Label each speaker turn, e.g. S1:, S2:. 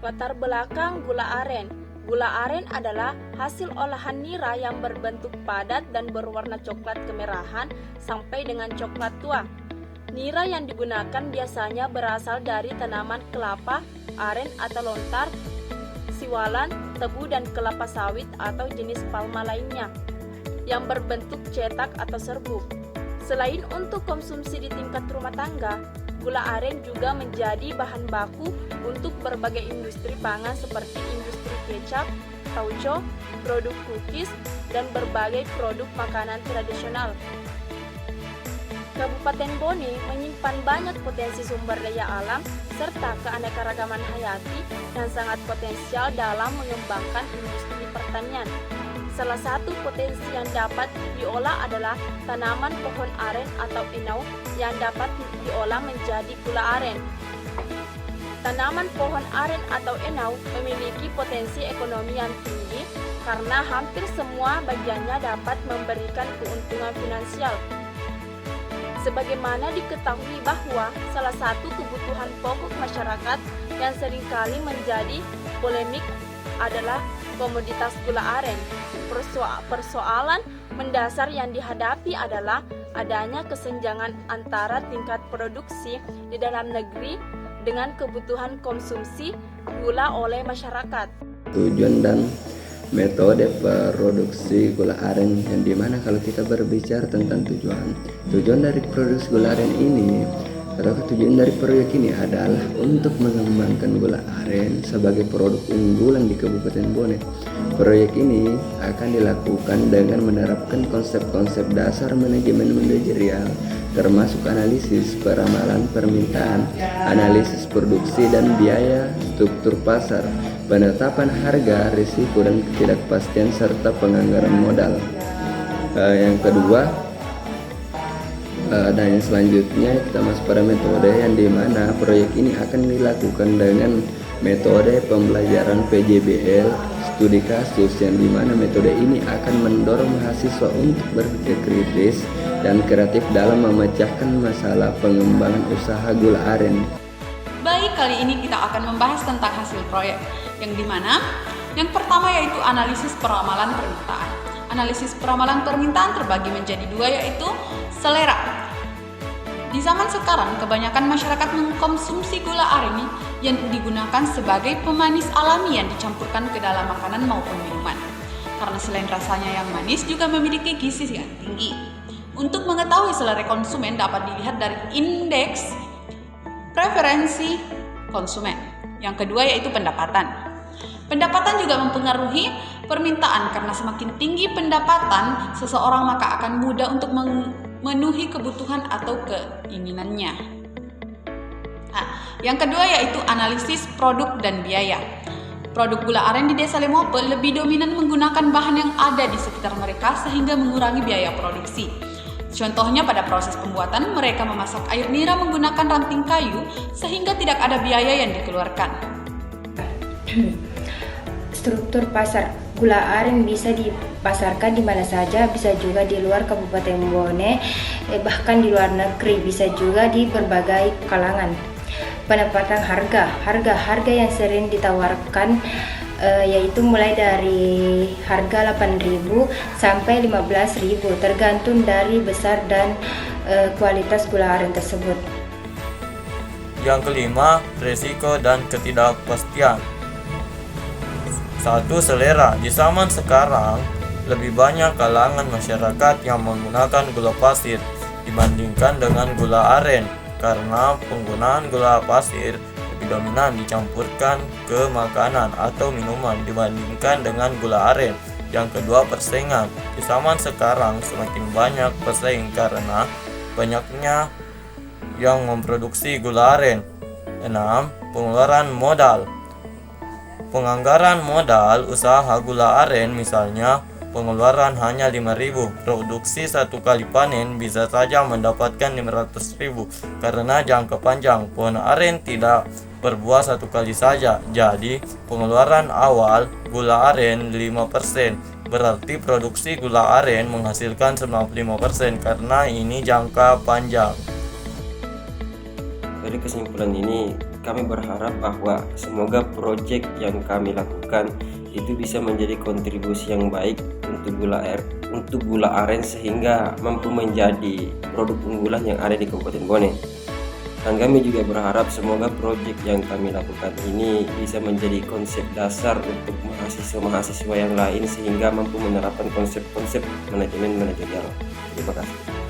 S1: Latar belakang gula aren. Gula aren adalah hasil olahan nira yang berbentuk padat dan berwarna coklat kemerahan sampai dengan coklat tua. Nira yang digunakan biasanya berasal dari tanaman kelapa, aren atau lontar, siwalan, tebu, dan kelapa sawit atau jenis palma lainnya yang berbentuk cetak atau serbuk. Selain untuk konsumsi di tingkat rumah tangga, gula aren juga menjadi bahan baku untuk berbagai industri pangan seperti industri kecap, tauco, produk cookies, dan berbagai produk makanan tradisional. Kabupaten Bone menyimpan banyak potensi sumber daya alam serta keanekaragaman hayati yang sangat potensial dalam mengembangkan industri pertanian. Salah satu potensi yang dapat diolah adalah tanaman pohon aren atau enau yang dapat diolah menjadi gula aren. Tanaman pohon aren atau enau memiliki potensi ekonomi yang tinggi karena hampir semua bagiannya dapat memberikan keuntungan finansial. Sebagaimana diketahui bahwa salah satu kebutuhan pokok masyarakat yang seringkali menjadi polemik adalah komoditas gula aren. Persoalan mendasar yang dihadapi adalah adanya kesenjangan antara tingkat produksi di dalam negeri dengan kebutuhan konsumsi gula oleh masyarakat.
S2: Tujuan dan metode produksi gula aren, yang dimana kalau kita berbicara tentang tujuan dari produksi gula aren ini atau tujuan dari proyek ini adalah untuk mengembangkan gula aren sebagai produk unggulan di Kabupaten Bone. Proyek ini akan dilakukan dengan menerapkan konsep-konsep dasar manajemen manajerial, termasuk analisis peramalan permintaan, analisis produksi dan biaya, struktur pasar, penetapan harga, risiko dan ketidakpastian, serta penganggaran modal. Yang kedua, dan yang selanjutnya kita masuk pada metode yang dimana proyek ini akan dilakukan dengan metode pembelajaran PJBL, studi kasus, yang dimana metode ini akan mendorong mahasiswa untuk berpikir kritis dan kreatif dalam memecahkan masalah pengembangan usaha gula aren.
S3: Baik, kali ini kita akan membahas tentang hasil proyek, yang dimana yang pertama yaitu analisis peramalan permintaan. Analisis peramalan permintaan terbagi menjadi dua, yaitu selera. Di zaman sekarang, kebanyakan masyarakat mengkonsumsi gula aren yang digunakan sebagai pemanis alami yang dicampurkan ke dalam makanan maupun minuman. Karena selain rasanya yang manis, juga memiliki gizi yang tinggi. Untuk mengetahui selera konsumen dapat dilihat dari indeks preferensi konsumen. Yang kedua yaitu pendapatan. Pendapatan juga mempengaruhi permintaan, karena semakin tinggi pendapatan seseorang maka akan mudah untuk memenuhi kebutuhan atau keinginannya. Yang kedua yaitu analisis produk dan biaya. Produk gula aren di Desa Lemope lebih dominan menggunakan bahan yang ada di sekitar mereka sehingga mengurangi biaya produksi. Contohnya pada proses pembuatan, mereka memasak air nira menggunakan ranting kayu sehingga tidak ada biaya yang dikeluarkan.
S4: Struktur pasar gula aren bisa dipasarkan di mana saja, bisa juga di luar Kabupaten Bone, bahkan di luar negeri, bisa juga di berbagai kalangan. Penempatan harga yang sering ditawarkan yaitu mulai dari harga 8.000 sampai 15.000 tergantung dari besar dan kualitas gula aren tersebut.
S5: Yang kelima, risiko dan ketidakpastian. 1. Selera. Di zaman sekarang, lebih banyak kalangan masyarakat yang menggunakan gula pasir dibandingkan dengan gula aren, karena penggunaan gula pasir lebih dominan dicampurkan ke makanan atau minuman dibandingkan dengan gula aren. Yang kedua, persaingan. Di zaman sekarang semakin banyak pesaing karena banyaknya yang memproduksi gula aren. 6. Pengeluaran modal. Penganggaran modal usaha gula aren, misalnya pengeluaran hanya 5.000, produksi satu kali panen bisa saja mendapatkan 500.000 karena jangka panjang. Pohon aren tidak berbuah satu kali saja, jadi pengeluaran awal gula aren 5%, berarti produksi gula aren menghasilkan 95% karena ini jangka panjang.
S6: Dari kesimpulan ini, kami berharap bahwa semoga proyek yang kami lakukan itu bisa menjadi kontribusi yang baik untuk gula aren sehingga mampu menjadi produk unggulan yang ada di Kabupaten Bone. Dan kami juga berharap semoga proyek yang kami lakukan ini bisa menjadi konsep dasar untuk mahasiswa-mahasiswa yang lain sehingga mampu menerapkan konsep-konsep manajemen manajerial. Terima kasih.